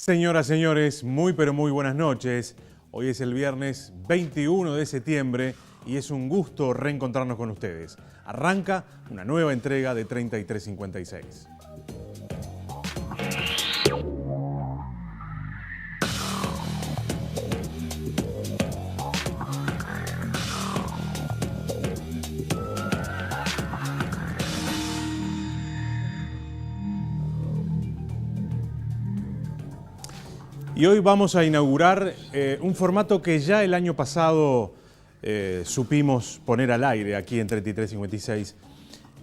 Señoras, señores, muy pero muy buenas noches. Hoy es el viernes 21 de septiembre y es un gusto reencontrarnos con ustedes. Arranca una nueva entrega de 3356. Y hoy vamos a inaugurar un formato que ya el año pasado supimos poner al aire aquí en 3356,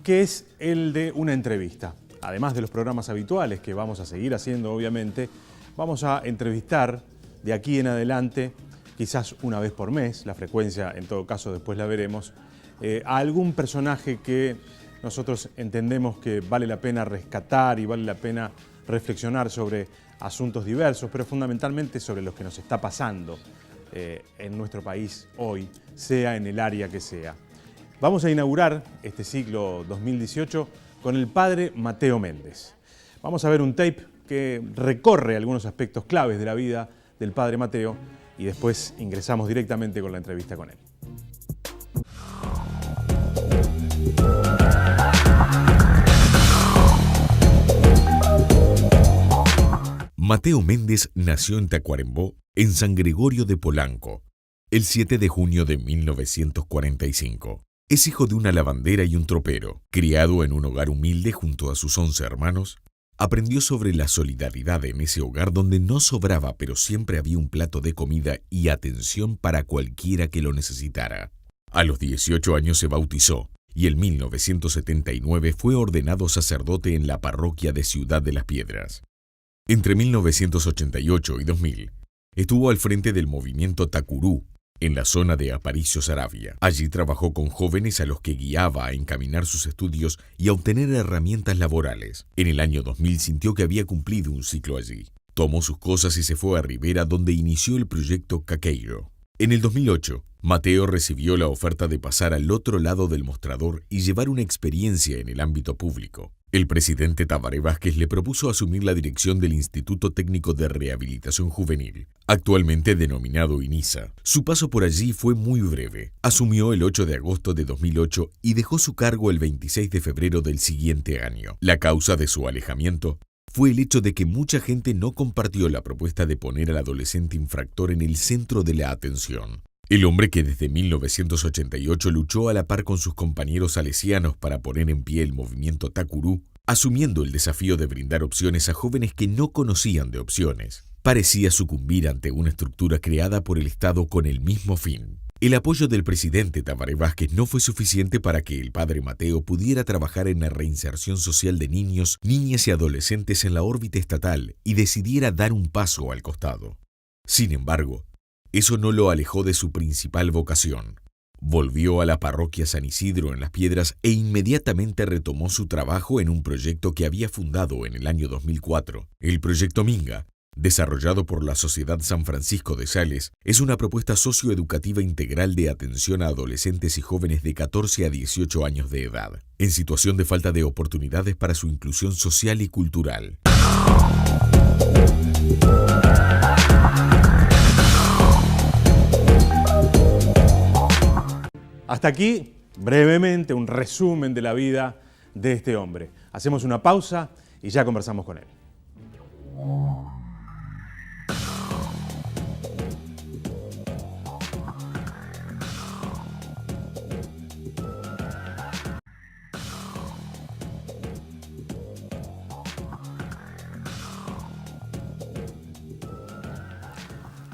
que es el de una entrevista. Además de los programas habituales que vamos a seguir haciendo, obviamente, vamos a entrevistar de aquí en adelante, quizás una vez por mes, la frecuencia en todo caso después la veremos, a algún personaje que nosotros entendemos que vale la pena rescatar y vale la pena reflexionar sobre asuntos diversos, pero fundamentalmente sobre lo que nos está pasando en nuestro país hoy, sea en el área que sea. Vamos a inaugurar este ciclo 2018 con el padre Mateo Méndez. Vamos a ver un tape que recorre algunos aspectos claves de la vida del padre Mateo y después ingresamos directamente con la entrevista con él. Mateo Méndez nació en Tacuarembó, en San Gregorio de Polanco, el 7 de junio de 1945. Es hijo de una lavandera y un tropero. Criado en un hogar humilde junto a sus 11 hermanos, aprendió sobre la solidaridad en ese hogar donde no sobraba, pero siempre había un plato de comida y atención para cualquiera que lo necesitara. A los 18 años se bautizó y en 1979 fue ordenado sacerdote en la parroquia de Ciudad de las Piedras. Entre 1988 y 2000, estuvo al frente del movimiento Tacurú, en la zona de Aparicio Saravia. Allí trabajó con jóvenes a los que guiaba a encaminar sus estudios y a obtener herramientas laborales. En el año 2000 sintió que había cumplido un ciclo allí. Tomó sus cosas y se fue a Rivera, donde inició el proyecto Caqueiro. En el 2008, Mateo recibió la oferta de pasar al otro lado del mostrador y llevar una experiencia en el ámbito público. El presidente Tabaré Vázquez le propuso asumir la dirección del Instituto Técnico de Rehabilitación Juvenil, actualmente denominado INISA. Su paso por allí fue muy breve. Asumió el 8 de agosto de 2008 y dejó su cargo el 26 de febrero del siguiente año. La causa de su alejamiento fue el hecho de que mucha gente no compartió la propuesta de poner al adolescente infractor en el centro de la atención. El hombre que desde 1988 luchó a la par con sus compañeros salesianos para poner en pie el movimiento Tacurú, asumiendo el desafío de brindar opciones a jóvenes que no conocían de opciones, parecía sucumbir ante una estructura creada por el Estado con el mismo fin. El apoyo del presidente Tabaré Vázquez no fue suficiente para que el padre Mateo pudiera trabajar en la reinserción social de niños, niñas y adolescentes en la órbita estatal y decidiera dar un paso al costado. Sin embargo, eso no lo alejó de su principal vocación. Volvió a la parroquia San Isidro en Las Piedras e inmediatamente retomó su trabajo en un proyecto que había fundado en el año 2004. El proyecto Minga, desarrollado por la Sociedad San Francisco de Sales, es una propuesta socioeducativa integral de atención a adolescentes y jóvenes de 14 a 18 años de edad, en situación de falta de oportunidades para su inclusión social y cultural. Hasta aquí, brevemente, un resumen de la vida de este hombre. Hacemos una pausa y ya conversamos con él.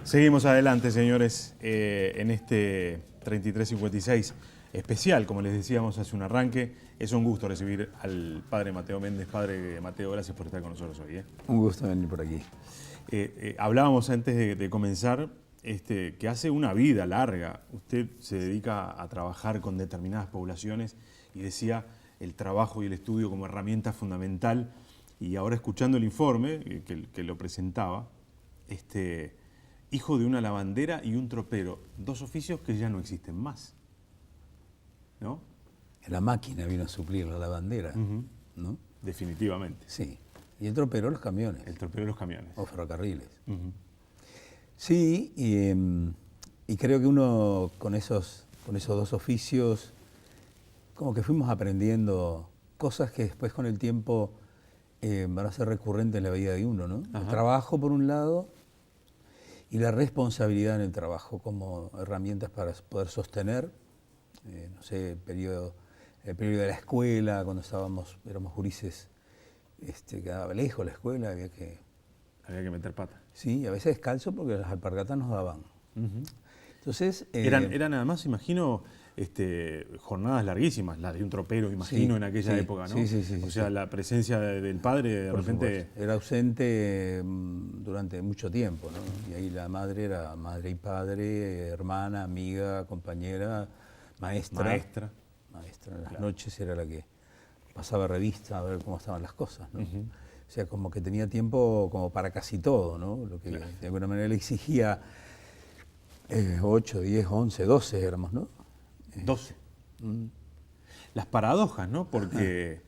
Seguimos adelante, señores, en este 3356 especial, como les decíamos hace un arranque. Es un gusto recibir al padre Mateo Méndez. Padre Mateo, gracias por estar con nosotros hoy. Un gusto venir por aquí. Hablábamos antes de comenzar que hace una vida larga. Usted se dedica a trabajar con determinadas poblaciones y decía el trabajo y el estudio como herramienta fundamental. Y ahora escuchando el informe que lo presentaba, hijo de una lavandera y un tropero, dos oficios que ya no existen más, ¿no? La máquina vino a suplir la lavandera, Uh-huh. ¿no? Definitivamente. Sí. Y el tropero los camiones. El tropero de los camiones. O ferrocarriles. Ujú. Sí, y creo que uno con esos dos oficios, como que fuimos aprendiendo cosas que después con el tiempo van a ser recurrentes en la vida de uno, ¿no? Ajá. El trabajo por un lado y la responsabilidad en el trabajo como herramientas para poder sostener, no sé, el periodo de la escuela, cuando éramos gurises, quedaba lejos la escuela, Había que meter pata. Sí, a veces descalzo porque las alpargatas nos daban. Ujú. Entonces, Eran además, imagino, jornadas larguísimas, las de un tropero, imagino, sí, en aquella sí, época, ¿no? sí, O sea, la presencia del padre de por repente... supuesto, era ausente durante mucho tiempo, ¿no? Y ahí la madre era madre y padre, hermana, amiga, compañera, maestra. Maestra, en las Claro. noches era la que pasaba revista a ver cómo estaban las cosas, ¿no? Ujú. O sea, como que tenía tiempo como para casi todo, ¿no? Lo que Claro. de alguna manera le exigía 8, 10, 11, 12 éramos, ¿no? 12. Las paradojas, ¿no? Porque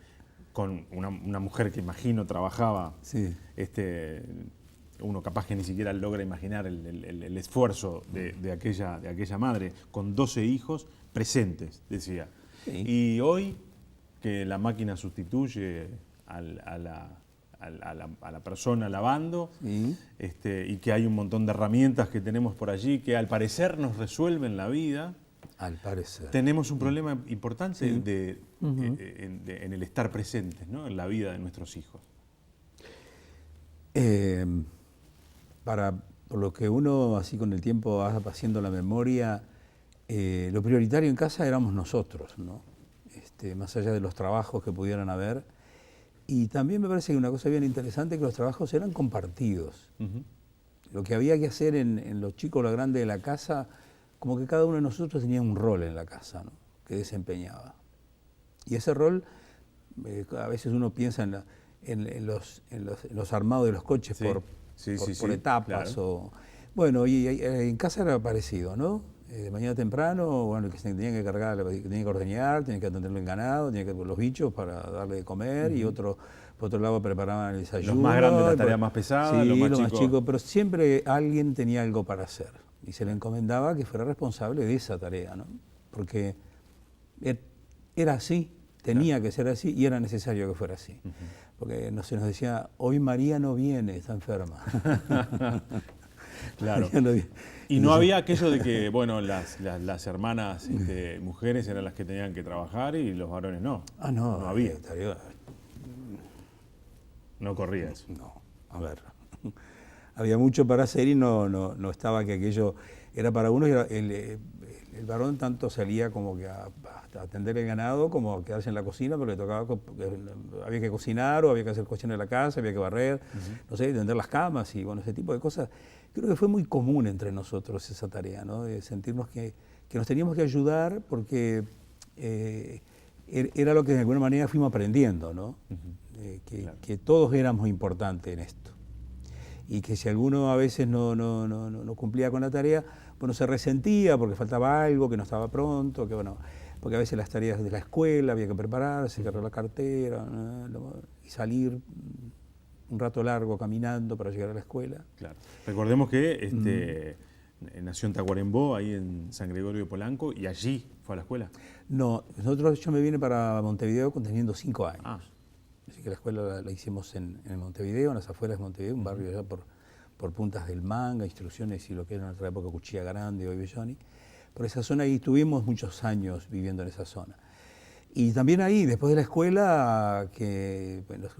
con una mujer que imagino trabajaba, Sí. uno capaz que ni siquiera logra imaginar el esfuerzo de aquella madre, con 12 hijos presentes, decía. Sí. Y hoy que la máquina sustituye a la persona lavando, Sí. y que hay un montón de herramientas que tenemos por allí que al parecer nos resuelven la vida, Al parecer. tenemos un problema importante Sí. en el estar presentes, ¿no? En la vida de nuestros hijos. Por lo que uno, así con el tiempo, va haciendo la memoria, lo prioritario en casa éramos nosotros, ¿no? Más allá de los trabajos que pudieran haber. Y también me parece que una cosa bien interesante es que los trabajos eran compartidos. Ujú. Lo que había que hacer en los chicos, lo grande de la casa, como que cada uno de nosotros tenía un rol en la casa, ¿no? Que desempeñaba. Y ese rol, a veces uno piensa en los armados de los coches Sí. por etapas. Claro. Bueno, y en casa era parecido, ¿no? De mañana temprano, bueno, el que se tenía que cargar, que tenía que ordeñar, tenía que atender el ganado, tenía que los bichos para darle de comer, y por otro lado preparaban el desayuno. Los más grandes las tareas más pesadas, sí, los más más chicos... chicos, pero siempre alguien tenía algo para hacer y se le encomendaba que fuera responsable de esa tarea, ¿no? Porque era así, tenía que ser así y era necesario que fuera así. Porque se nos decía, hoy María no viene, está enferma. Claro. María no viene. Y no había aquello de que, bueno, las hermanas mujeres eran las que tenían que trabajar y los varones no. Ah, no. No había. Tarea. No corría eso. No, a ver. Había mucho para hacer y no estaba que aquello era para uno. El varón tanto salía como que a atender el ganado como a quedarse en la cocina, pero le tocaba, había que cocinar o había que hacer cocina de la casa, había que barrer, no sé, tender las camas y bueno, ese tipo de cosas. Creo que fue muy común entre nosotros esa tarea, ¿no? De sentirnos que nos teníamos que ayudar porque era lo que de alguna manera fuimos aprendiendo, ¿no? Claro. Que todos éramos importantes en esto. Y que si alguno a veces no cumplía con la tarea, bueno, se resentía porque faltaba algo, que no estaba pronto, que bueno, porque a veces las tareas de la escuela había que prepararse, cargar la cartera, ¿no? Y salir un rato largo caminando para llegar a la escuela. Claro. Recordemos que nació en Tacuarembó, ahí en San Gregorio de Polanco, y allí fue a la escuela. No, yo me vine para Montevideo teniendo 5 años. Ah. Así que la escuela la hicimos en Montevideo, en las afueras de Montevideo, un barrio allá por Puntas del Manga, Instrucciones y lo que era en otra época Cuchilla Grande, hoy Belloni. Por esa zona ahí estuvimos muchos años viviendo en esa zona. Y también ahí, después de la escuela,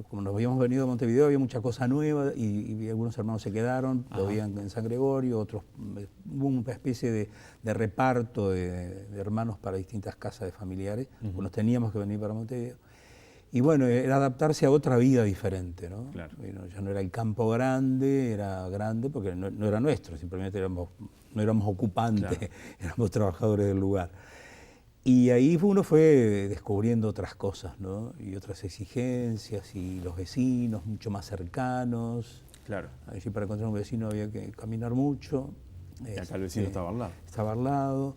como nos habíamos venido a Montevideo, había mucha cosa nueva y algunos hermanos se quedaron, vivían en San Gregorio, otros, hubo una especie de reparto de hermanos para distintas casas de familiares, pues nos teníamos que venir para Montevideo. Y bueno, era adaptarse a otra vida diferente, ¿no? Claro. Bueno, ya no era el campo grande, era grande porque no era nuestro, simplemente no éramos ocupantes, claro. Éramos trabajadores del lugar. Y ahí uno fue descubriendo otras cosas, ¿no? Y otras exigencias, y los vecinos mucho más cercanos. Claro. Allí para encontrar un vecino había que caminar mucho. Y acá el vecino estaba al lado. Estaba al lado.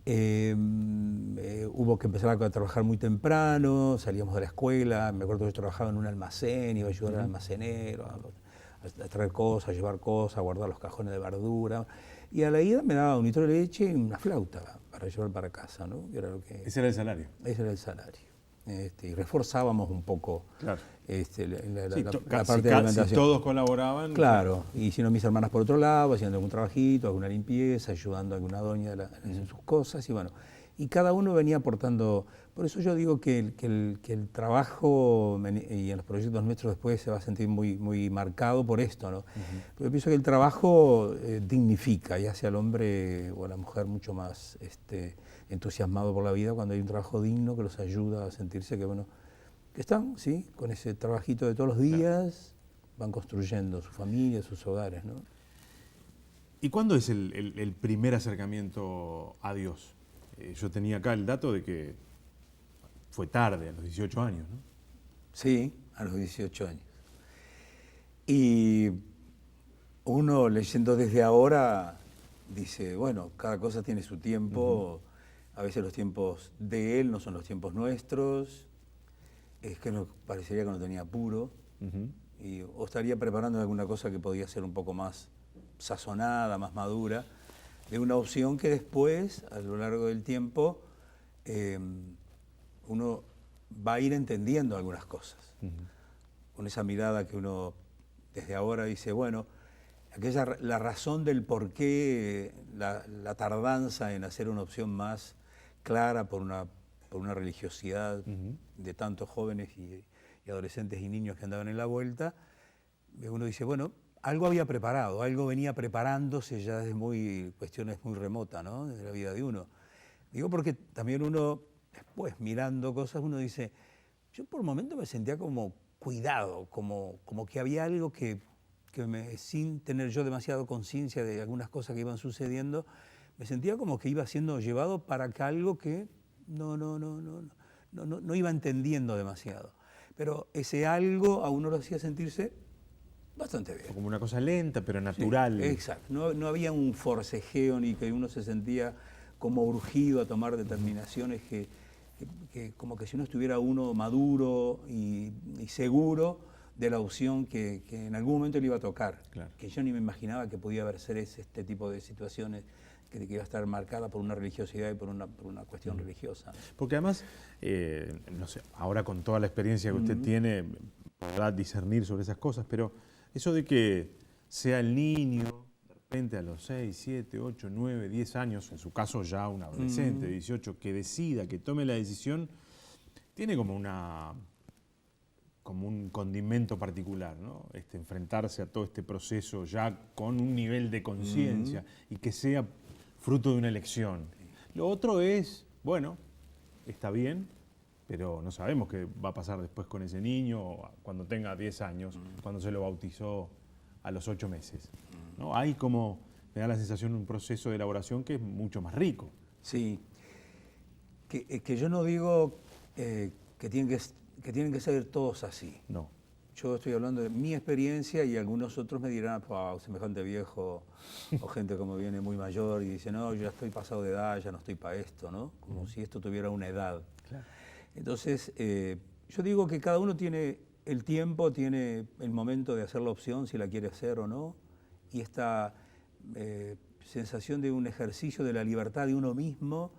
Hubo que empezar a trabajar muy temprano, salíamos de la escuela, me acuerdo que yo trabajaba en un almacén, iba a ayudar al almacenero, a traer cosas, a llevar cosas, a guardar los cajones de verdura. Y a la ida me daba un litro de leche y una flauta para llevar para casa, ¿no? Era lo que, Ese era el salario. ese era el salario. Y reforzábamos un poco Claro. la parte de Casi alimentación. todos colaboraban. Claro, y si no, mis hermanas por otro lado, haciendo algún trabajito, alguna limpieza, ayudando a alguna doña en sus cosas, y bueno, y cada uno venía aportando. Por eso yo digo que el trabajo y en los proyectos nuestros después se va a sentir muy, muy marcado por esto, ¿no? Porque yo pienso que el trabajo dignifica y hace al hombre o a la mujer mucho más entusiasmado por la vida cuando hay un trabajo digno que los ayuda a sentirse que, bueno, que están, sí, con ese trabajito de todos los días, van construyendo su familia, sus hogares, ¿no? ¿Y cuándo es el primer acercamiento a Dios? Yo tenía acá el dato de que fue tarde, a los 18 años, ¿no? Sí, a los 18 años. Y uno leyendo desde ahora dice, bueno, cada cosa tiene su tiempo, a veces los tiempos de él no son los tiempos nuestros, es que nos parecería que no tenía apuro, o estaría preparando alguna cosa que podía ser un poco más sazonada, más madura, de una opción que después, a lo largo del tiempo, uno va a ir entendiendo algunas cosas. Con esa mirada que uno desde ahora dice, bueno, la razón del por qué la tardanza en hacer una opción más clara por una religiosidad de tantos jóvenes y adolescentes y niños que andaban en la vuelta, uno dice, bueno, algo había preparado, algo venía preparándose ya desde cuestiones muy remotas, ¿no? De la vida de uno. Digo porque también uno, después mirando cosas, uno dice, yo por un momento me sentía como cuidado, como que había algo que sin tener yo demasiado conciencia de algunas cosas que iban sucediendo, me sentía como que iba siendo llevado para acá algo que no iba entendiendo demasiado. Pero ese algo a uno lo hacía sentirse bastante bien. Como una cosa lenta, pero natural. Sí, exacto. No había un forcejeo ni que uno se sentía como urgido a tomar determinaciones que como que si uno estuviera uno maduro y seguro de la opción que en algún momento le iba a tocar. Claro. Que yo ni me imaginaba que podía ser este tipo de situaciones que iba a estar marcada por una religiosidad y por una cuestión religiosa. Porque además, no sé, ahora con toda la experiencia que usted tiene, podrá discernir sobre esas cosas, pero eso de que sea el niño, de repente a los 6, 7, 8, 9, 10 años, en su caso ya un adolescente de 18, que decida, que tome la decisión, tiene como un condimento particular, ¿no? Enfrentarse a todo este proceso ya con un nivel de conciencia y que sea fruto de una elección. Lo otro es, bueno, está bien, pero no sabemos qué va a pasar después con ese niño cuando tenga 10 años, cuando se lo bautizó a los 8 meses. ¿No? Hay como, me da la sensación, un proceso de elaboración que es mucho más rico. Sí, que yo no digo que tienen que ser todos así. No. Yo estoy hablando de mi experiencia y algunos otros me dirán, wow, semejante viejo, o gente como viene muy mayor y dice, no, yo ya estoy pasado de edad, ya no estoy para esto, ¿no? Como si esto tuviera una edad. Claro. Entonces, yo digo que cada uno tiene el tiempo, tiene el momento de hacer la opción, si la quiere hacer o no, y esta sensación de un ejercicio de la libertad de uno mismo,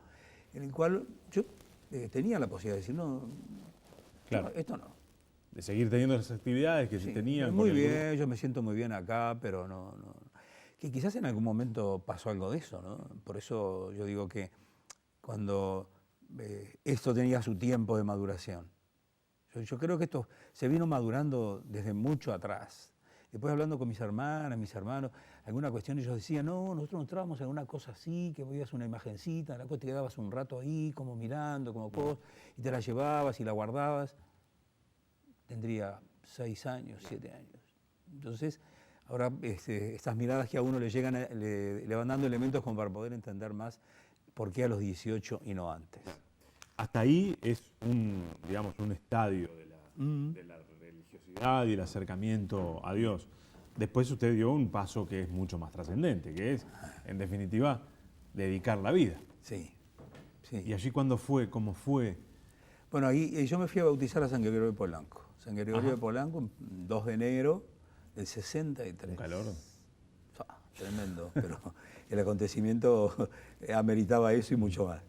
en el cual yo tenía la posibilidad de decir, no, Claro. no, esto no. De seguir teniendo las actividades que se tenían. Muy con el bien, yo me siento muy bien acá, pero no. Que quizás en algún momento pasó algo de eso, ¿no? Por eso yo digo que cuando esto tenía su tiempo de maduración. Yo creo que esto se vino madurando desde mucho atrás. Después hablando con mis hermanas, mis hermanos, alguna cuestión ellos decían, no, nosotros nos entrábamos en una cosa así, que veías una imagencita, la cual te quedabas un rato ahí, como mirando, como cosas, y te la llevabas y la guardabas. Tendría 6 años, 7 años. Entonces, ahora estas miradas que a uno le llegan, le van dando elementos como para poder entender más por qué a los 18 y no antes. Hasta ahí es un estadio de la religiosidad y el acercamiento a Dios. Después usted dio un paso que es mucho más trascendente, que es, en definitiva, dedicar la vida. Sí. Sí. ¿Y allí cuándo fue? ¿Cómo fue? Bueno, ahí yo me fui a bautizar a San Gregorio de Polanco. San Gregorio de Polanco, 2 de enero del 63. Un calor. Tremendo, pero el acontecimiento ameritaba eso y mucho más.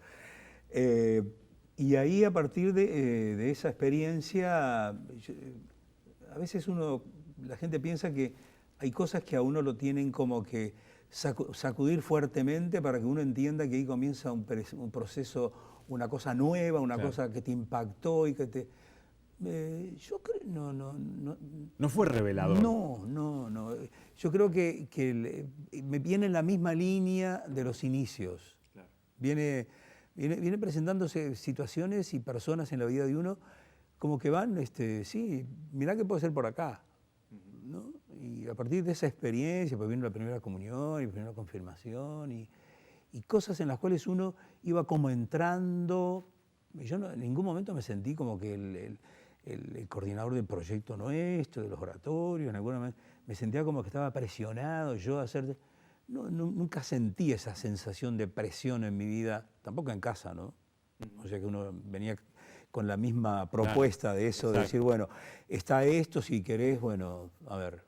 Y ahí, a partir de esa experiencia, a veces la gente piensa que hay cosas que a uno lo tienen como que sacudir fuertemente para que uno entienda que ahí comienza un proceso, una cosa nueva, una cosa que te impactó y que te... yo creo, ¿No fue revelador? No. Yo creo que me viene en la misma línea de los inicios. Claro. Viene presentándose situaciones y personas en la vida de uno como que van, sí, mirá que puede ser por acá. ¿No? Y a partir de esa experiencia, pues vino la primera comunión y la primera confirmación y cosas en las cuales uno iba como entrando. Yo en ningún momento me sentí como que el coordinador del proyecto nuestro, de los oratorios, en alguna manera, me sentía como que estaba presionado yo a hacer... nunca sentí esa sensación de presión en mi vida, tampoco en casa, ¿no? O sea que uno venía con la misma propuesta de eso, de decir, bueno, está esto, si querés, bueno, a ver,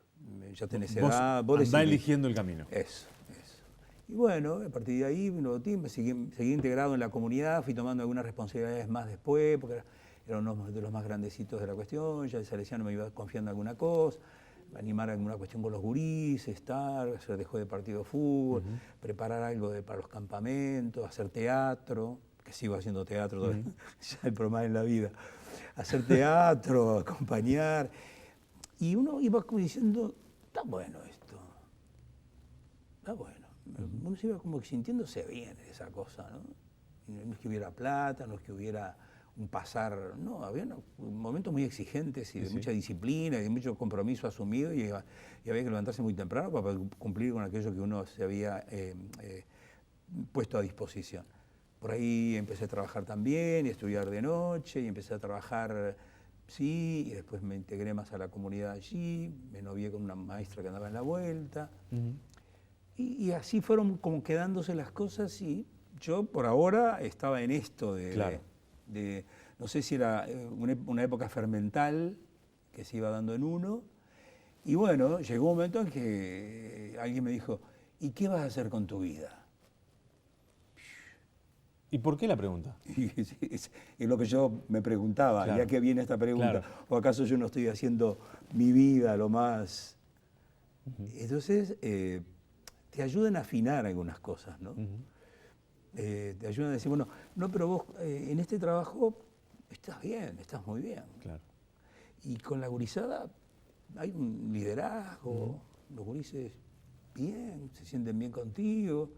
ya tenés edad. Vos andá eligiendo el camino. Eso. Y bueno, a partir de ahí me seguí integrado en la comunidad, fui tomando algunas responsabilidades más después, porque era uno de los más grandecitos de la cuestión, ya el salesiano me iba confiando en alguna cosa, animar alguna cuestión con los gurises, hacer de partido de fútbol, preparar algo para los campamentos, hacer teatro, que sigo haciendo teatro, ya el problema en la vida, hacer teatro, acompañar, y uno iba como diciendo, está bueno esto, está bueno. Uno se iba como sintiéndose bien en esa cosa, ¿no? No es que hubiera plata, no es que hubiera un pasar, no, había momentos muy exigentes y de mucha disciplina y de mucho compromiso asumido y había que levantarse muy temprano para cumplir con aquello que uno se había puesto a disposición. Por ahí empecé a trabajar también y a estudiar de noche y empecé a trabajar, y después me integré más a la comunidad allí, me novié con una maestra que andaba en la vuelta. Y así fueron como quedándose las cosas y yo por ahora estaba en esto de no sé si era una época fermental que se iba dando en uno. Y bueno, llegó un momento en que alguien me dijo, ¿y qué vas a hacer con tu vida? ¿Y por qué la pregunta? Es lo que yo me preguntaba, ya que viene esta pregunta, ¿o acaso yo no estoy haciendo mi vida lo más...? Entonces, te ayudan a afinar algunas cosas, ¿no? Te ayudan a decir, bueno, no, pero vos en este trabajo estás bien, estás muy bien. Claro. Y con la gurizada hay un liderazgo, los gurises bien, se sienten bien contigo.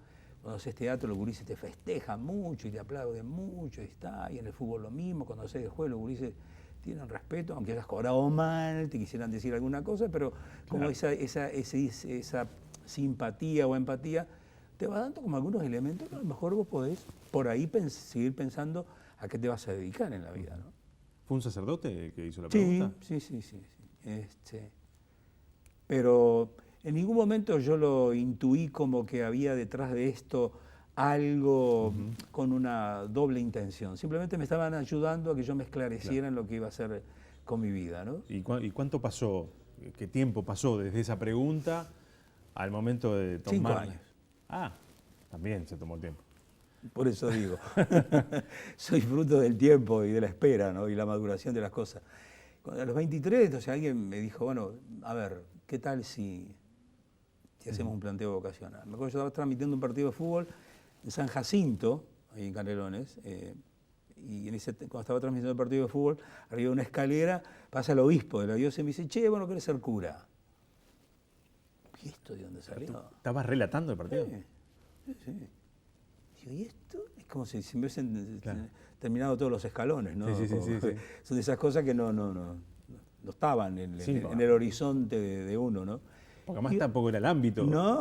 Cuando haces teatro, los gurises te festejan mucho y te aplauden mucho, y en el fútbol lo mismo, cuando haces el juego, los gurises tienen respeto, aunque hayas cobrado mal, te quisieran decir alguna cosa, pero como esa simpatía o empatía te va dando como algunos elementos que a lo mejor vos podés por ahí seguir pensando a qué te vas a dedicar en la vida, ¿no? ¿Fue un sacerdote que hizo la pregunta? Sí. Pero en ningún momento yo lo intuí como que había detrás de esto algo con una doble intención. Simplemente me estaban ayudando a que yo me esclareciera en lo que iba a hacer con mi vida, ¿no? ¿Y cuánto pasó, qué tiempo pasó desde esa pregunta al momento de tomar? 5 años. Ah, también se tomó el tiempo. Por eso digo, soy fruto del tiempo y de la espera, ¿no? Y la maduración de las cosas. A los 23, entonces alguien me dijo, bueno, a ver, ¿qué tal si hacemos un planteo vocacional? Me acuerdo que yo estaba transmitiendo un partido de fútbol en San Jacinto, ahí en Canelones, y cuando estaba transmitiendo el partido de fútbol, arriba de una escalera, pasa el obispo de la diócesis y me dice, che, bueno, ¿querés ser cura? ¿Y esto de dónde salió? ¿Estabas relatando el partido? Sí. Digo, ¿y esto? Es como si me hubiesen terminado todos los escalones, ¿no? Sí. Son de esas cosas que no estaban en el horizonte de uno, ¿no? Porque además tampoco era el ámbito. No.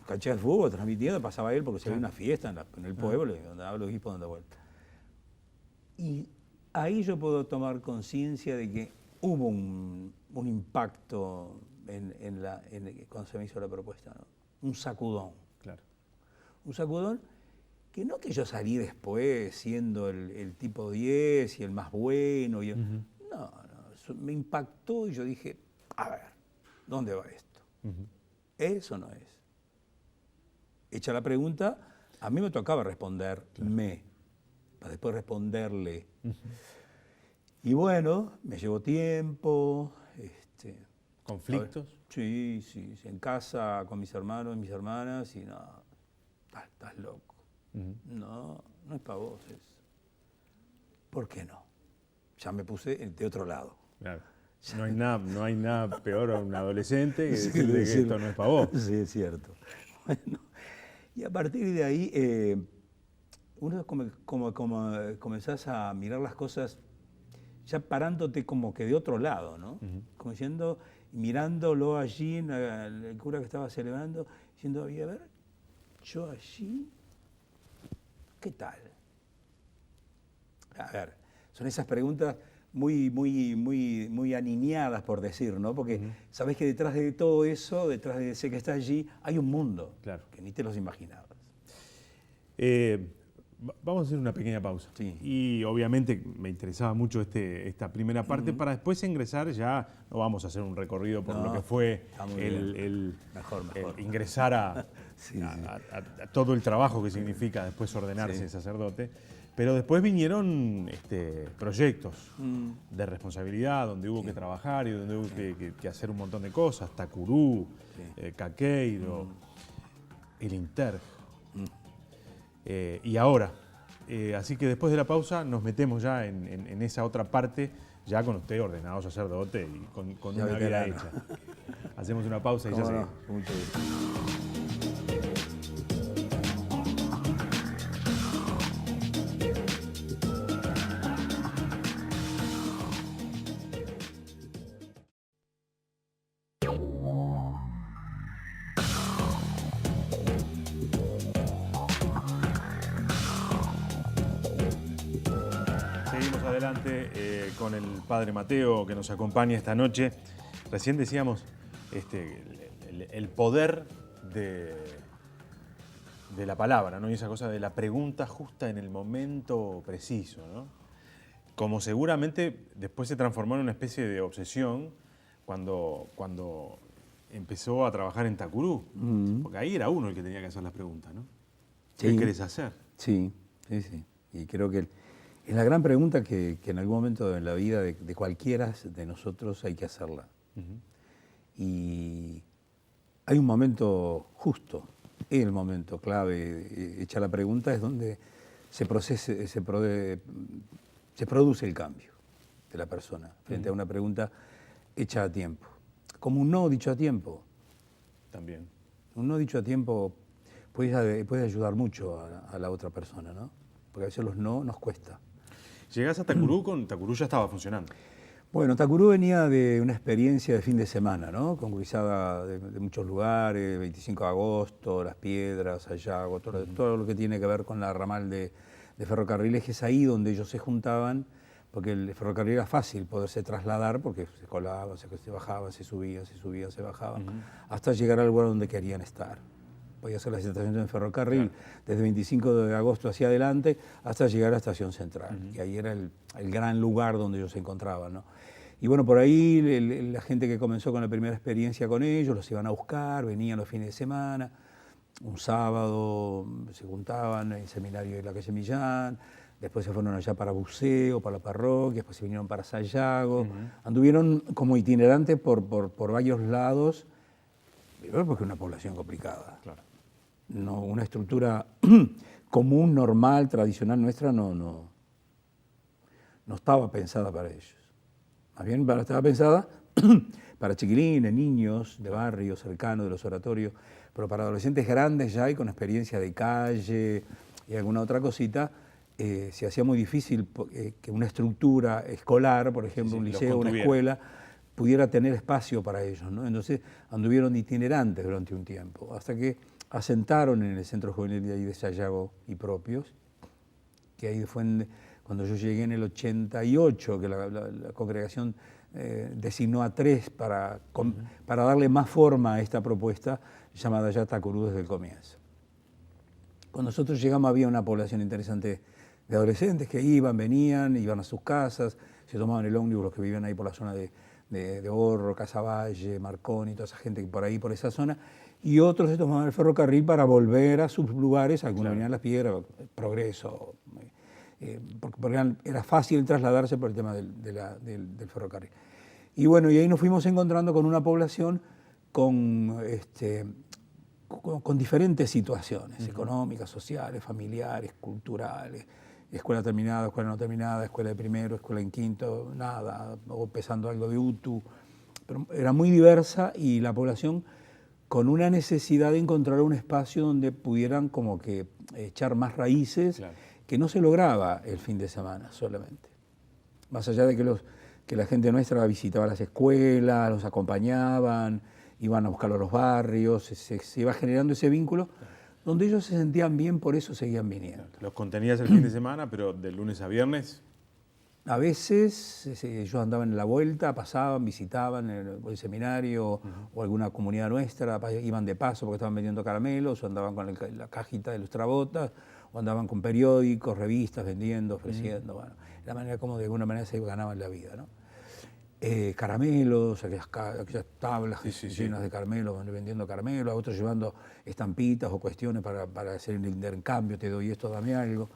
Cancha de fútbol, transmitiendo, pasaba él porque se había una fiesta en el pueblo, donde andaba el obispo dando vuelta. Y ahí yo puedo tomar conciencia de que hubo un impacto cuando se me hizo la propuesta, ¿no? Un sacudón. Claro. Un sacudón que no que yo salí después siendo el tipo 10 y el más bueno. No, eso me impactó y yo dije, a ver, ¿dónde va esto? ¿Es o no es? Hecha la pregunta, a mí me tocaba responderme, para después responderle. Y bueno, me llevó tiempo. ¿Conflictos? Sí, en casa con mis hermanos y mis hermanas, y no, estás loco. No es para vos eso. ¿Por qué no? Ya me puse de otro lado. Claro. No hay nada peor a un adolescente que decirle que esto no es para vos. Sí, es cierto. Bueno, y a partir de ahí, uno como comenzás a mirar las cosas ya parándote como que de otro lado, ¿no? Como diciendo, mirándolo allí, el cura que estaba celebrando, diciendo, a ver, yo allí, ¿qué tal? A ver, son esas preguntas muy aniñadas, por decir, ¿no? Porque sabés que detrás de todo eso, detrás de ese que está allí, hay un mundo que ni te los imaginabas. Vamos a hacer una pequeña pausa. Sí. Y obviamente me interesaba mucho esta primera parte para después ingresar ya, no vamos a hacer un recorrido por lo que fue Mejor. ingresar a todo el trabajo que significa después ordenarse sacerdote. Pero después vinieron proyectos de responsabilidad donde hubo que trabajar y donde hubo que hacer un montón de cosas. Tacurú, Caqueiro, el Inter. Y ahora, así que después de la pausa nos metemos ya en esa otra parte, ya con usted ordenado sacerdote y con una vida hecha. Hacemos una pausa y ya seguimos. Mucho gusto. Adelante con el Padre Mateo que nos acompaña esta noche. Recién decíamos el poder de la palabra, ¿no? Y esa cosa de la pregunta justa en el momento preciso, ¿no? Como seguramente después se transformó en una especie de obsesión cuando empezó a trabajar en Tacurú, porque ahí era uno el que tenía que hacer las preguntas, ¿no? ¿Qué querés hacer? Sí. Y creo que es la gran pregunta que en algún momento en la vida de cualquiera de nosotros hay que hacerla. Y hay un momento justo, el momento clave, hecha la pregunta, es donde se produce el cambio de la persona frente a una pregunta hecha a tiempo. Como un no dicho a tiempo. También. Un no dicho a tiempo puede ayudar mucho a la otra persona, ¿no? Porque a veces los no nos cuesta. Llegás a Tacurú, Tacurú ya estaba funcionando. Bueno, Tacurú venía de una experiencia de fin de semana, ¿no? Concursada de muchos lugares, 25 de agosto, Las Piedras, Sayago, todo lo que tiene que ver con la ramal de ferrocarriles, que es ahí donde ellos se juntaban, porque el ferrocarril era fácil poderse trasladar, porque se colaba, se bajaba, se subía, se bajaba, hasta llegar al lugar donde querían estar. Podía hacer la estación de ferrocarril desde 25 de agosto hacia adelante hasta llegar a la estación central. Y ahí era el gran lugar donde ellos se encontraban, ¿no? Y bueno, por ahí la gente que comenzó con la primera experiencia con ellos, los iban a buscar, venían los fines de semana, un sábado se juntaban en el seminario de la calle Millán, después se fueron allá para Buceo, para la parroquia, después se vinieron para Sayago, anduvieron como itinerantes por varios lados, primero porque es una población complicada. Claro. No, una estructura común, normal, tradicional nuestra no estaba pensada para ellos. Más bien estaba pensada para chiquilines, niños de barrio, cercanos, de los oratorios, pero para adolescentes grandes ya y con experiencia de calle y alguna otra cosita, se hacía muy difícil que una estructura escolar, por ejemplo, un liceo, una escuela, pudiera tener espacio para ellos, ¿no? Entonces anduvieron itinerantes durante un tiempo, hasta que asentaron en el centro juvenil de ahí de Sayago y propios, que ahí fue cuando yo llegué en el 88, que la congregación designó a 3 para darle más forma a esta propuesta llamada ya Tacurú desde el comienzo. Cuando nosotros llegamos había una población interesante de adolescentes que iban, venían, iban a sus casas, se tomaban el ómnibus, los que vivían ahí por la zona de Horro, Casaballe, Marconi, toda esa gente que por ahí, por esa zona, y otros se tomaban el ferrocarril para volver a sus lugares, algunos venían a Las Piedras, Progreso, porque era fácil trasladarse por el tema del ferrocarril. Y bueno, y ahí nos fuimos encontrando con una población con diferentes situaciones, económicas, sociales, familiares, culturales, escuela terminada, escuela no terminada, escuela de primero, escuela en quinto, nada, o pesando algo de UTU. Pero era muy diversa y la población con una necesidad de encontrar un espacio donde pudieran como que echar más raíces, que no se lograba el fin de semana solamente. Más allá de que la gente nuestra visitaba las escuelas, los acompañaban, iban a buscarlo a los barrios, se iba generando ese vínculo, donde ellos se sentían bien, por eso seguían viniendo. Los contenías el fin de semana, pero de lunes a viernes. A veces ellos andaban en la vuelta, pasaban, visitaban el seminario o alguna comunidad nuestra, iban de paso porque estaban vendiendo caramelos, o andaban con la cajita de lustrabotas, o andaban con periódicos, revistas, vendiendo, ofreciendo. Bueno, la manera como de alguna manera se ganaban la vida, ¿no? Caramelos, aquellas tablas llenas de caramelos, vendiendo caramelos, a otros llevando estampitas o cuestiones para hacer el intercambio, te doy esto, dame algo.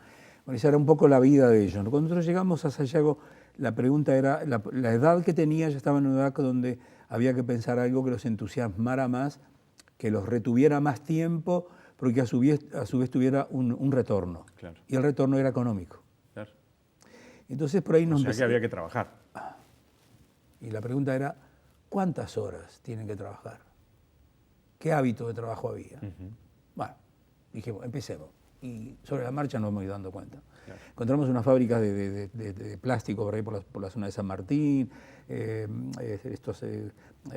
Bueno, esa era un poco la vida de ellos. Cuando nosotros llegamos a Sayago, la pregunta era, la edad que tenía, ya estaba en una edad donde había que pensar algo que los entusiasmara más, que los retuviera más tiempo, porque a su vez tuviera un retorno. Claro. Y el retorno era económico. Claro. Entonces por ahí nos que había que trabajar. Y la pregunta era, ¿cuántas horas tienen que trabajar? ¿Qué hábito de trabajo había? Bueno, dijimos, empecemos. Y sobre la marcha nos hemos ido dando cuenta. Claro. Encontramos una fábrica de plástico por ahí por la zona de San Martín, estos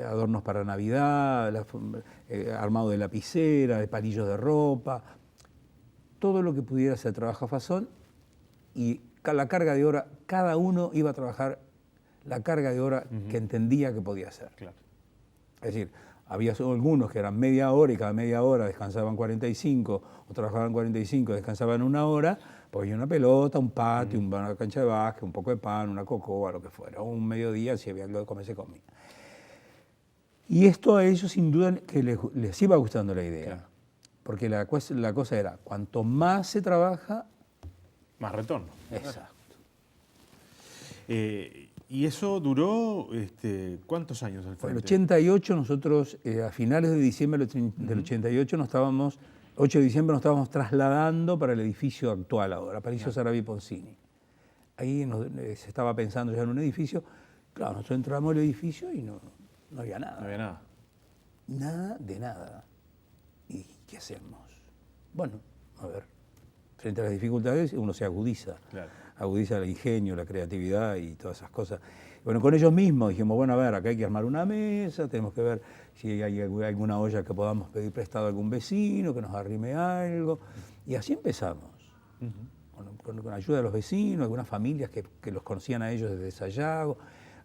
adornos para Navidad, armado de lapicera, de palillos de ropa, todo lo que pudiera ser trabajo a fazón, y la carga de hora, cada uno iba a trabajar la carga de hora que entendía que podía hacer. Claro. Es decir, había algunos que eran media hora y cada media hora descansaban 45, o trabajaban 45, descansaban una hora, porque había una pelota, un patio, una cancha de básquet, un poco de pan, una cocoa, lo que fuera, un mediodía, si había algo de comer, se comía. Y esto a ellos sin duda que les iba gustando la idea, claro. Porque la cosa era, cuanto más se trabaja, más retorno. Exacto. ¿Y eso duró cuántos años al frente? En el 88 nosotros, a finales de diciembre del 88, 8 de diciembre nos estábamos trasladando para el edificio actual ahora, Aparicio Sarabí Poncini. Ahí se estaba pensando ya en un edificio. Claro, nosotros entramos al edificio y no había nada. No había nada. Nada de nada. ¿Y qué hacemos? Bueno, a ver, frente a las dificultades uno se agudiza. Claro. Agudiza el ingenio, la creatividad y todas esas cosas. Bueno, con ellos mismos dijimos, bueno, a ver, acá hay que armar una mesa, tenemos que ver si hay alguna olla que podamos pedir prestado a algún vecino, que nos arrime algo. Y así empezamos. Con ayuda de los vecinos, algunas familias que los conocían a ellos desde Sayago.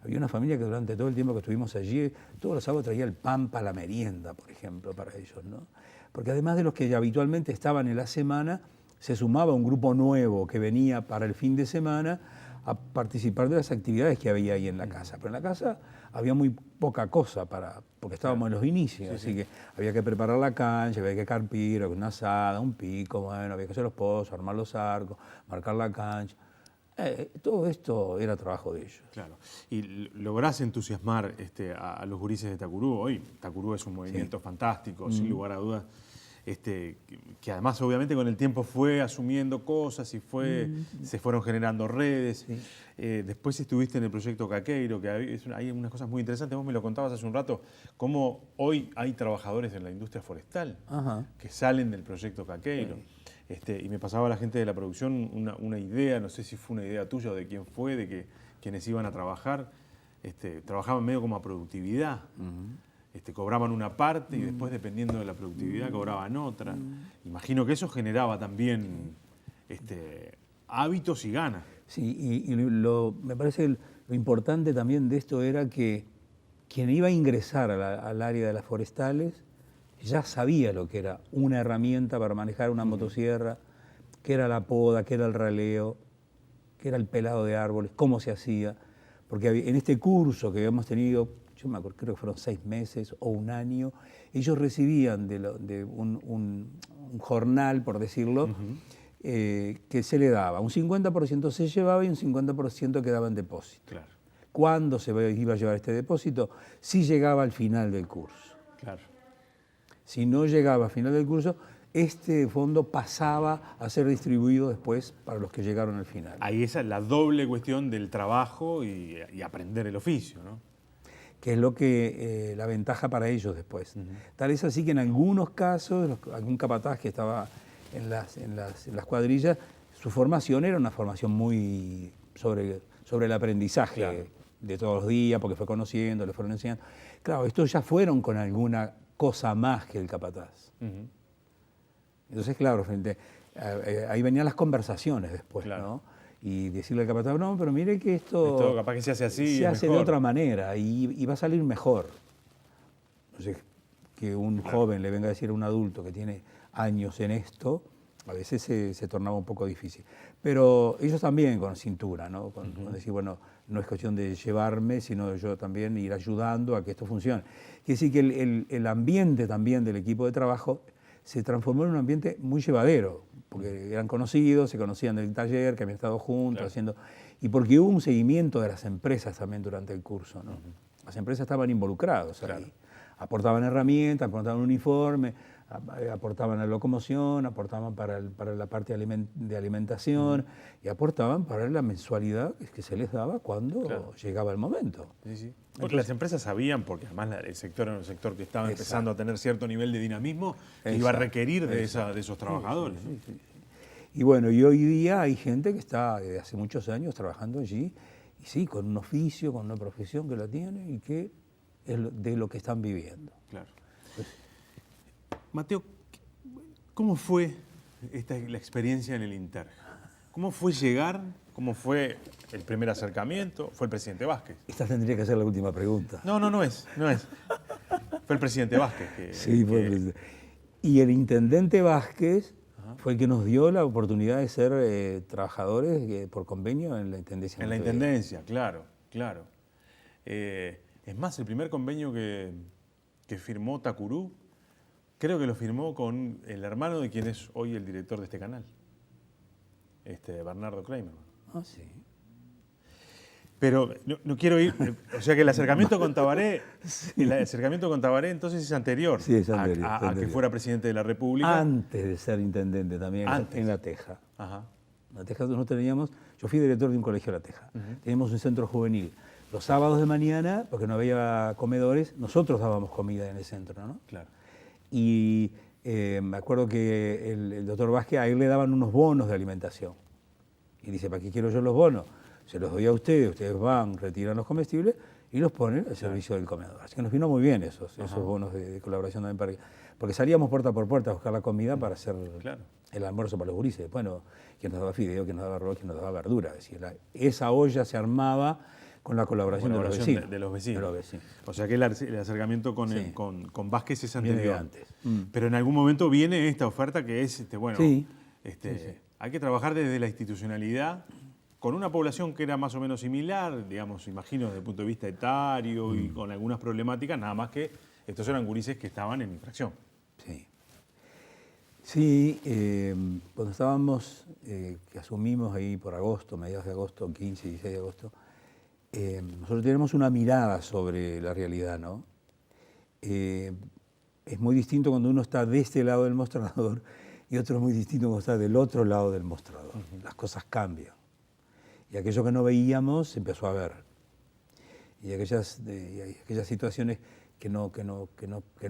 Había una familia que durante todo el tiempo que estuvimos allí, todos los sábados traía el pan para la merienda, por ejemplo, para ellos, ¿no? Porque además de los que ya habitualmente estaban en la semana, se sumaba un grupo nuevo que venía para el fin de semana a participar de las actividades que había ahí en la casa. Pero en la casa había muy poca cosa porque estábamos en los inicios, así que había que preparar la cancha, había que carpir, una asada, un pico, bueno, había que hacer los pozos, armar los arcos, marcar la cancha. Todo esto era trabajo de ellos. Claro. Y lográs entusiasmar a los gurises de Tacurú. Hoy Tacurú es un movimiento fantástico, sin lugar a dudas. Que además obviamente con el tiempo fue asumiendo cosas y se fueron generando redes. Sí. Después estuviste en el proyecto Caqueiro, que hay unas cosas muy interesantes. Vos me lo contabas hace un rato, cómo hoy hay trabajadores en la industria forestal que salen del proyecto Caqueiro. Sí. Y me pasaba a la gente de la producción una idea, no sé si fue una idea tuya o de quién fue, de que quienes iban a trabajar, trabajaban medio como a productividad. Cobraban una parte y después, dependiendo de la productividad, cobraban otra. Imagino que eso generaba también hábitos y ganas. Sí, y me parece que lo importante también de esto era que quien iba a ingresar al área de las forestales ya sabía lo que era una herramienta para manejar una motosierra, qué era la poda, qué era el raleo, qué era el pelado de árboles, cómo se hacía. Porque en este curso que habíamos tenido, yo me acuerdo, creo que fueron 6 meses o un año, ellos recibían de un jornal, por decirlo, que se le daba. Un 50% se llevaba y un 50% quedaba en depósito. Claro. ¿Cuándo se iba a llevar este depósito? Si llegaba al final del curso. Claro. Si no llegaba al final del curso, este fondo pasaba a ser distribuido después para los que llegaron al final. Ahí esa es la doble cuestión del trabajo y aprender el oficio, ¿no? Que es lo que la ventaja para ellos después. Tal es así que en algunos casos, algún capataz que estaba en las cuadrillas, su formación era una formación muy sobre el aprendizaje, claro, de todos los días, porque fue conociendo, le fueron enseñando. Claro, estos ya fueron con alguna cosa más que el capataz. Entonces, claro, ahí venían las conversaciones después, claro, ¿no? Y decirle al capataz, no, pero mire que esto capaz que se hace así, se hace de otra manera y va a salir mejor. Entonces, que un joven le venga a decir a un adulto que tiene años en esto, a veces se tornaba un poco difícil. Pero ellos también con cintura, ¿no? Con decir, bueno, no es cuestión de llevarme, sino yo también ir ayudando a que esto funcione. Quiere decir que el ambiente también del equipo de trabajo se transformó en un ambiente muy llevadero, porque eran conocidos, se conocían del taller, que habían estado juntos, claro, haciendo... Y porque hubo un seguimiento de las empresas también durante el curso, ¿no? Las empresas estaban involucradas, claro, ahí. Aportaban herramientas, aportaban uniforme, aportaban la locomoción, aportaban para la parte de alimentación y aportaban para la mensualidad que se les daba cuando, claro, llegaba el momento. Sí, sí. Porque entonces, las empresas sabían, porque además el sector era un sector que estaba empezando a tener cierto nivel de dinamismo, que iba a requerir de esos trabajadores. Sí, sí, sí. Y bueno, y hoy día hay gente que está desde hace muchos años trabajando allí, y sí, con un oficio, con una profesión que la tiene y que es de lo que están viviendo. Claro. Mateo, ¿cómo fue la experiencia en el INTERG? ¿Cómo fue llegar? ¿Cómo fue el primer acercamiento? ¿Fue el presidente Vázquez? Esta tendría que ser la última pregunta. No es. Fue el presidente Vázquez. Sí, fue el presidente. Y el intendente Vázquez fue el que nos dio la oportunidad de ser trabajadores por convenio en la Intendencia. En la Intendencia, claro. Es más, el primer convenio que firmó Tacurú, creo que lo firmó con el hermano de quien es hoy el director de este canal, Bernardo Kramer. Ah, sí. Pero no quiero ir, o sea que el acercamiento con Tabaré, entonces es anterior, sí, es anterior, a que fuera presidente de la República. Antes de ser intendente también, en La Teja. Ajá. En La Teja nosotros teníamos, yo fui director de un colegio de La Teja, teníamos un centro juvenil. Los sábados de mañana, porque no había comedores, nosotros dábamos comida en el centro, ¿no? Claro. Y me acuerdo que el doctor Vázquez, a él le daban unos bonos de alimentación. Y dice, ¿para qué quiero yo los bonos? Se los doy a ustedes van, retiran los comestibles y los ponen al servicio del comedor. Así que nos vino muy bien esos bonos de colaboración también, porque salíamos puerta por puerta a buscar la comida para hacer el almuerzo para los gurises. Bueno, quien nos daba fideo, quien nos daba arroz, quien nos daba verdura. Es decir, esa olla se armaba con la colaboración de los vecinos. O sea que el acercamiento con Vázquez es anterior. Viene antes. Pero en algún momento viene esta oferta que es, hay que trabajar desde la institucionalidad con una población que era más o menos similar, digamos, imagino desde el punto de vista etario y con algunas problemáticas, nada más que estos eran gurises que estaban en infracción. Sí. Sí, cuando estábamos, que asumimos ahí por agosto, mediados de agosto, 15, 16 de agosto, nosotros tenemos una mirada sobre la realidad, ¿no? Es muy distinto cuando uno está de este lado del mostrador y otro es muy distinto cuando está del otro lado del mostrador. Las cosas cambian. Y aquello que no veíamos se empezó a ver. Y aquellas situaciones que no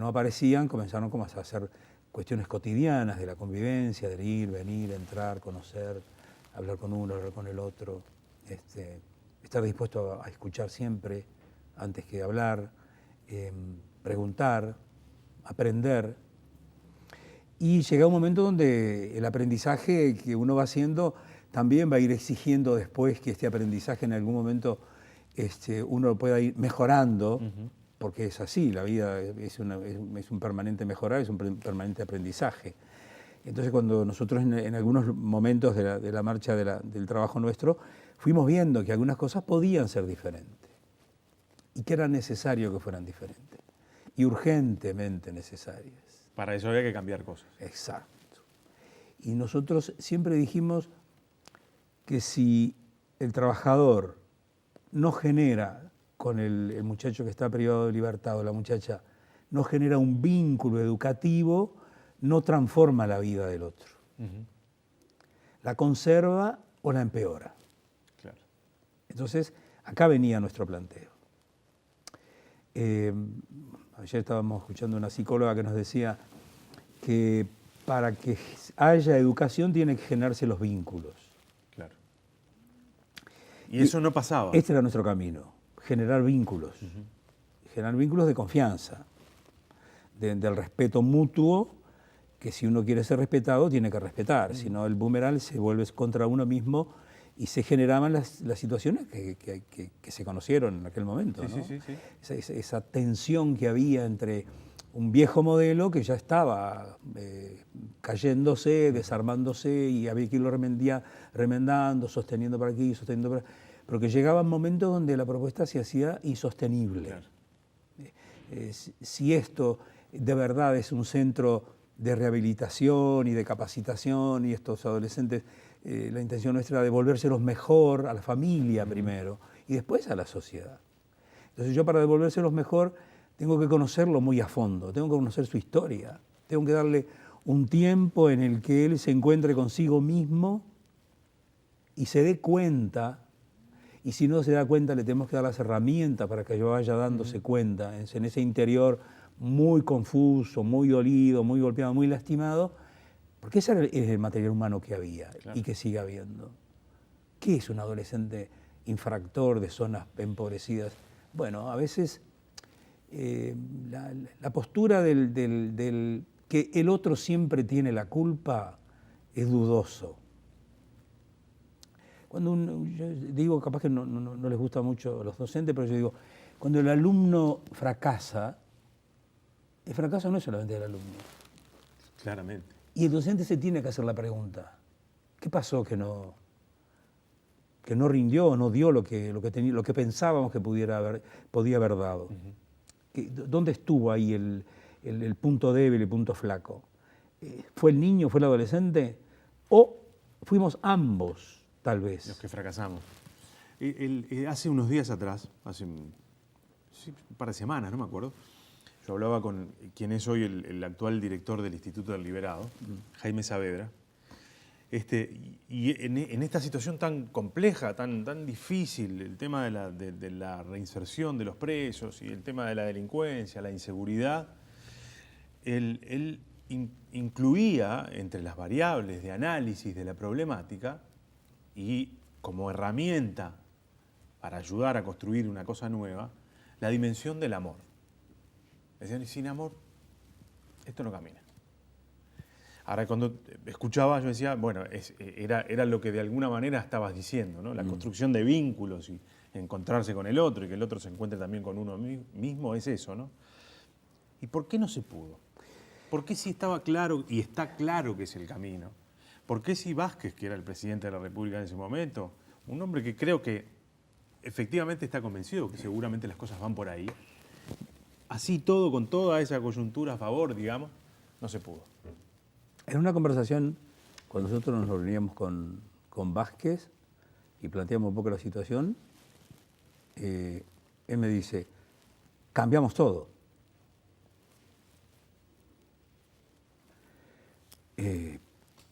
aparecían comenzaron como a ser cuestiones cotidianas de la convivencia, del ir, venir, entrar, conocer, hablar con uno, hablar con el otro, estar dispuesto a escuchar siempre antes que hablar, preguntar, aprender. Y llega un momento donde el aprendizaje que uno va haciendo también va a ir exigiendo después que este aprendizaje en algún momento uno lo pueda ir mejorando porque es así, la vida es un permanente mejorar, es un permanente aprendizaje. Entonces, cuando nosotros en algunos momentos de la marcha del trabajo nuestro, fuimos viendo que algunas cosas podían ser diferentes y que era necesario que fueran diferentes y urgentemente necesarias. Para eso había que cambiar cosas. Exacto. Y nosotros siempre dijimos que si el trabajador no genera con el muchacho que está privado de libertad o la muchacha, no genera un vínculo educativo, no transforma la vida del otro. La conserva o la empeora. Claro. Entonces, acá venía nuestro planteo. Ayer estábamos escuchando una psicóloga que nos decía que para que haya educación tiene que generarse los vínculos. Claro. Y eso no pasaba. Este era nuestro camino, generar vínculos. Generar vínculos de confianza, del respeto mutuo, que si uno quiere ser respetado, tiene que respetar. Si no, el boomerang se vuelve contra uno mismo y se generaban las situaciones que se conocieron en aquel momento, ¿no? Esa tensión que había entre un viejo modelo que ya estaba cayéndose, desarmándose, y había que irlo remendando, sosteniendo por aquí, sosteniendo por allá, pero que llegaban momentos donde la propuesta se hacía insostenible. Claro. Si esto de verdad es un centro de rehabilitación y de capacitación, y estos adolescentes, la intención nuestra era devolvérselos mejor a la familia primero y después a la sociedad. Entonces yo, para devolvérselos mejor, tengo que conocerlo muy a fondo, tengo que conocer su historia, tengo que darle un tiempo en el que él se encuentre consigo mismo y se dé cuenta, y si no se da cuenta le tenemos que dar las herramientas para que vaya dándose cuenta en ese interior muy confuso, muy dolido, muy golpeado, muy lastimado, porque ese es el material humano que había. Claro. Y que sigue habiendo. ¿Qué es un adolescente infractor de zonas empobrecidas? Bueno, a veces la postura del que el otro siempre tiene la culpa es dudoso. Cuando yo digo, capaz que no les gusta mucho a los docentes, pero yo digo, cuando el alumno fracasa, el fracaso no es solamente del alumno. Claramente. Y el docente se tiene que hacer la pregunta, ¿qué pasó que no rindió o no dio lo que pensábamos que podía haber dado? ¿Dónde estuvo ahí el punto débil, el punto flaco? ¿Fue el niño, fue el adolescente? ¿O fuimos ambos, tal vez? Los que fracasamos. Hace unos días atrás, hace un par de semanas, no me acuerdo, yo hablaba con quien es hoy el actual director del Instituto del Liberado, Jaime Saavedra, y en esta situación tan compleja, tan difícil, el tema de la reinserción de los presos y el tema de la delincuencia, la inseguridad, él incluía entre las variables de análisis de la problemática y como herramienta para ayudar a construir una cosa nueva, la dimensión del amor. Decían, sin amor, esto no camina. Ahora, cuando escuchaba, yo decía, bueno, era lo que de alguna manera estabas diciendo, ¿no? La construcción de vínculos y encontrarse con el otro y que el otro se encuentre también con uno mismo, es eso, ¿no? ¿Y por qué no se pudo? ¿Por qué si estaba claro y está claro que es el camino? ¿Por qué si Vázquez, que era el presidente de la República en ese momento, un hombre que creo que efectivamente está convencido que seguramente las cosas van por ahí, así todo, con toda esa coyuntura a favor, digamos, no se pudo? En una conversación, cuando nosotros nos reuníamos con Vázquez y planteamos un poco la situación, él me dice, cambiamos todo.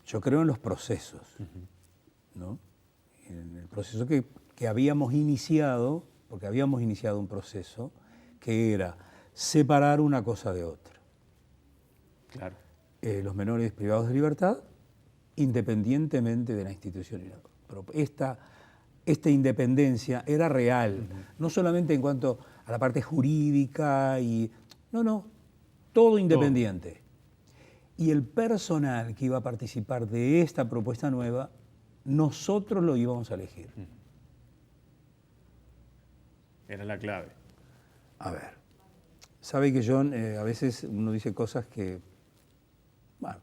Yo creo en los procesos, ¿no? En el proceso que habíamos iniciado, porque habíamos iniciado un proceso que era separar una cosa de otra. Claro. Los menores privados de libertad, independientemente de la institución. Pero esta independencia era real, no solamente en cuanto a la parte jurídica, todo independiente. Y el personal que iba a participar de esta propuesta nueva, nosotros lo íbamos a elegir. Era la clave. A ver, Sabe que John, a veces uno dice cosas que, bueno,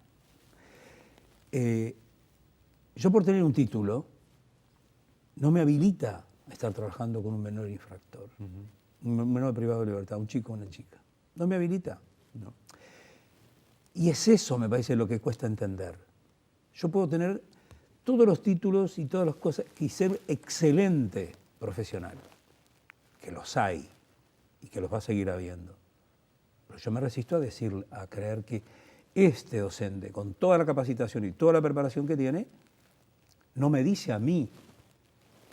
yo por tener un título no me habilita a estar trabajando con un menor infractor, un menor privado de libertad, un chico o una chica. No me habilita. No. Y es eso, me parece, lo que cuesta entender. Yo puedo tener todos los títulos y todas las cosas y ser excelente profesional, que los hay y que los va a seguir habiendo. Pero yo me resisto a creer que este docente, con toda la capacitación y toda la preparación que tiene, no me dice a mí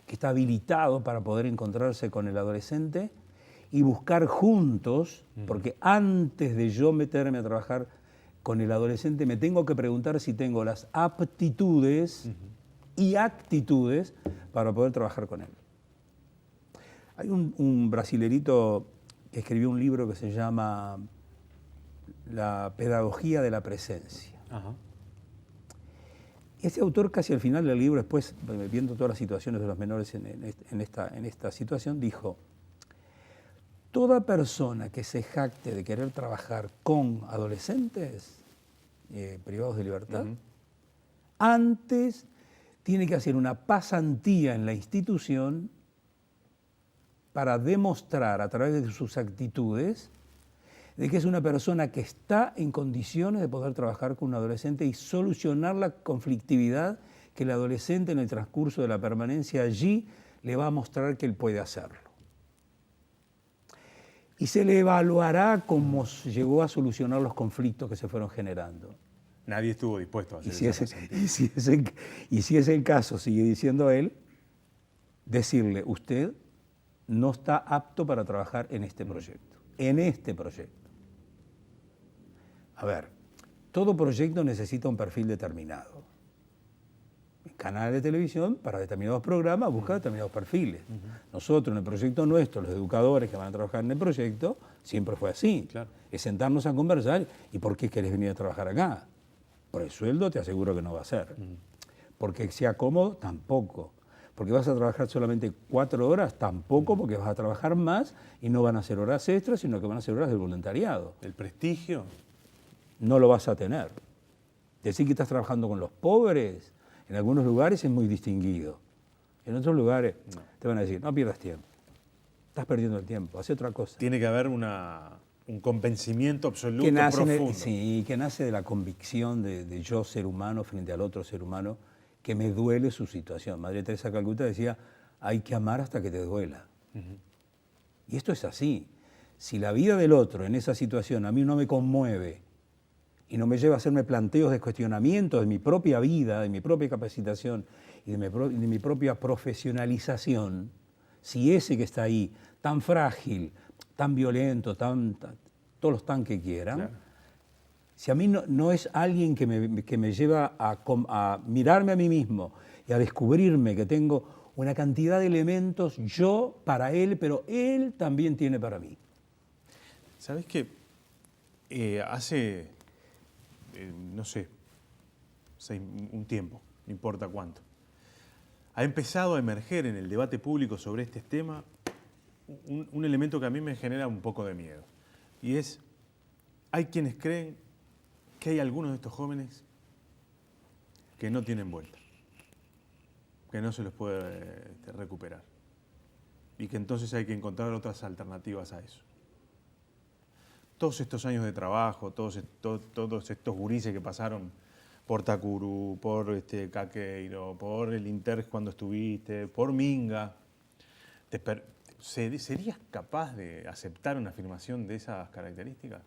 que está habilitado para poder encontrarse con el adolescente y buscar juntos, porque antes de yo meterme a trabajar con el adolescente me tengo que preguntar si tengo las aptitudes y actitudes para poder trabajar con él. Hay un brasilerito que escribió un libro que se llama La pedagogía de la presencia. Ajá. Este autor casi al final del libro, después viendo todas las situaciones de los menores en esta situación, dijo: toda persona que se jacte de querer trabajar con adolescentes privados de libertad, antes tiene que hacer una pasantía en la institución para demostrar a través de sus actitudes de que es una persona que está en condiciones de poder trabajar con un adolescente y solucionar la conflictividad que el adolescente en el transcurso de la permanencia allí le va a mostrar que él puede hacerlo. Y se le evaluará cómo llegó a solucionar los conflictos que se fueron generando. Nadie estuvo dispuesto a hacer Y si es el caso, sigue diciendo él, decirle: usted no está apto para trabajar en este proyecto. En este proyecto. A ver, todo proyecto necesita un perfil determinado. El canal de televisión, para determinados programas, busca determinados perfiles. Nosotros, en el proyecto nuestro, los educadores que van a trabajar en el proyecto, siempre fue así. Claro. Es sentarnos a conversar. ¿Y por qué querés venir a trabajar acá? Por el sueldo te aseguro que no va a ser. Porque sea cómodo, tampoco. Porque vas a trabajar solamente 4 horas, tampoco, porque vas a trabajar más y no van a ser horas extras, sino que van a ser horas del voluntariado. ¿El prestigio? No lo vas a tener. Decir que estás trabajando con los pobres, en algunos lugares es muy distinguido. En otros lugares te van a decir: no pierdas tiempo, estás perdiendo el tiempo, haz otra cosa. Tiene que haber un convencimiento absoluto, profundo. Sí, que nace de la convicción de yo, ser humano, frente al otro ser humano, que me duele su situación. Madre Teresa de Calcuta decía: hay que amar hasta que te duela. Y esto es así. Si la vida del otro en esa situación a mí no me conmueve y no me lleva a hacerme planteos de cuestionamiento de mi propia vida, de mi propia capacitación y de mi propia profesionalización, si ese que está ahí, tan frágil, tan violento, todos los tan que quieran, claro, si a mí no es alguien que me lleva a mirarme a mí mismo y a descubrirme que tengo una cantidad de elementos yo para él, pero él también tiene para mí. ¿Sabés qué? Hace, no sé, un tiempo, no importa cuánto, ha empezado a emerger en el debate público sobre este tema un elemento que a mí me genera un poco de miedo. Y es, hay quienes creen que hay algunos de estos jóvenes que no tienen vuelta, que no se los puede recuperar y que entonces hay que encontrar otras alternativas a eso. Todos estos años de trabajo, todos estos gurises que pasaron por Takuru, por Caqueiro, por el Inter cuando estuviste, por Minga, ¿serías capaz de aceptar una afirmación de esas características?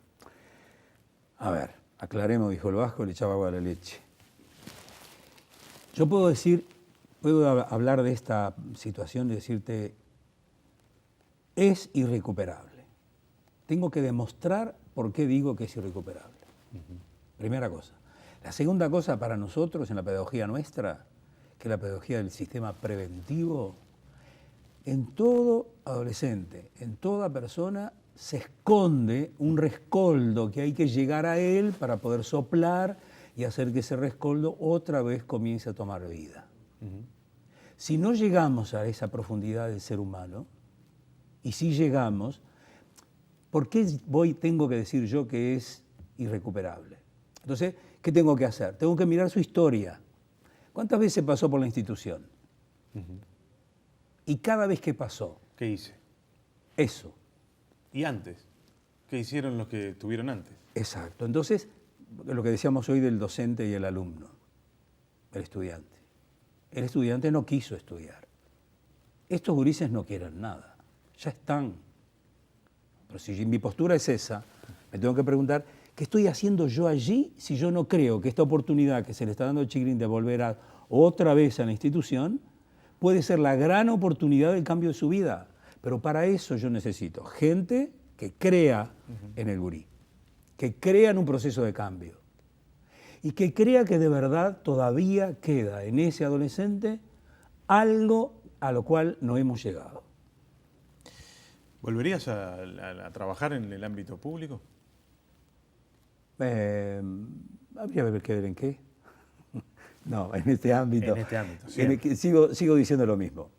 A ver, aclaremos, dijo el Vasco, le echaba agua a la leche. Yo puedo hablar de esta situación y decirte, es irrecuperable. Tengo que demostrar por qué digo que es irrecuperable. Primera cosa. La segunda cosa para nosotros en la pedagogía nuestra, que es la pedagogía del sistema preventivo, en todo adolescente, en toda persona, se esconde un rescoldo que hay que llegar a él para poder soplar y hacer que ese rescoldo otra vez comience a tomar vida. Si no llegamos a esa profundidad del ser humano, y si llegamos, ¿Por qué tengo que decir yo que es irrecuperable? Entonces, ¿qué tengo que hacer? Tengo que mirar su historia. ¿Cuántas veces pasó por la institución? Y cada vez que pasó. ¿Qué hice? Eso. ¿Y antes? ¿Qué hicieron los que tuvieron antes? Exacto. Entonces, lo que decíamos hoy del docente y el alumno, el estudiante. El estudiante no quiso estudiar. Estos gurises no quieren nada. Ya están. Pero si mi postura es esa, me tengo que preguntar, ¿qué estoy haciendo yo allí si yo no creo que esta oportunidad que se le está dando a Chigrin de volver otra vez a la institución puede ser la gran oportunidad del cambio de su vida? Pero para eso yo necesito gente que crea en el gurí, que crea en un proceso de cambio y que crea que de verdad todavía queda en ese adolescente algo a lo cual no hemos llegado. ¿Volverías a trabajar en el ámbito público? Habría que ver en qué. No, en este ámbito. En este ámbito, sigo diciendo lo mismo.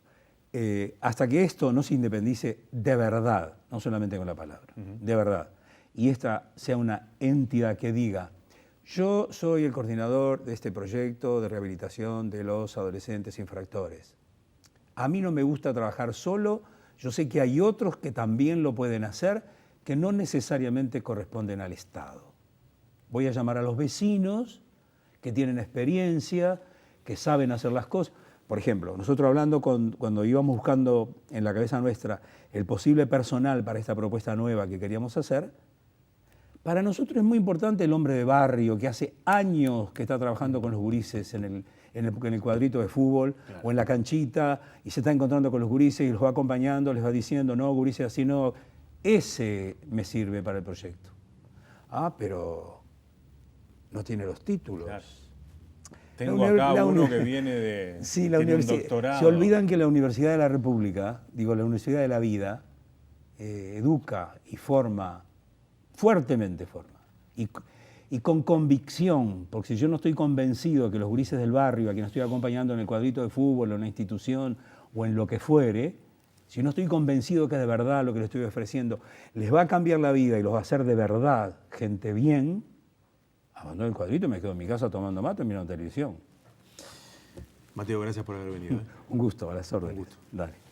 Hasta que esto no se independice de verdad, no solamente con la palabra, de verdad, y esta sea una entidad que diga, yo soy el coordinador de este proyecto de rehabilitación de los adolescentes infractores. A mí no me gusta trabajar solo, yo sé que hay otros que también lo pueden hacer, que no necesariamente corresponden al Estado. Voy a llamar a los vecinos que tienen experiencia, que saben hacer las cosas. Por ejemplo, nosotros hablando cuando íbamos buscando en la cabeza nuestra el posible personal para esta propuesta nueva que queríamos hacer, para nosotros es muy importante el hombre de barrio que hace años que está trabajando con los gurises en el cuadrito de fútbol, claro, o en la canchita, y se está encontrando con los gurises y los va acompañando, les va diciendo, no, gurises, así no. Ese me sirve para el proyecto. Pero no tiene los títulos. Claro. Tengo acá uno que viene de sí, tiene un doctorado. Se olvidan que la Universidad de la República, la Universidad de la Vida, educa y forma, fuertemente forma, y con convicción, porque si yo no estoy convencido de que los gurises del barrio, a quien estoy acompañando en el cuadrito de fútbol, o en una institución, o en lo que fuere, si no estoy convencido que de verdad lo que les estoy ofreciendo les va a cambiar la vida y los va a hacer de verdad gente bien, abandono el cuadrito y me quedo en mi casa tomando mate y mirando televisión. Mateo, gracias por haber venido. Un gusto, a las órdenes. Un gusto. Dale.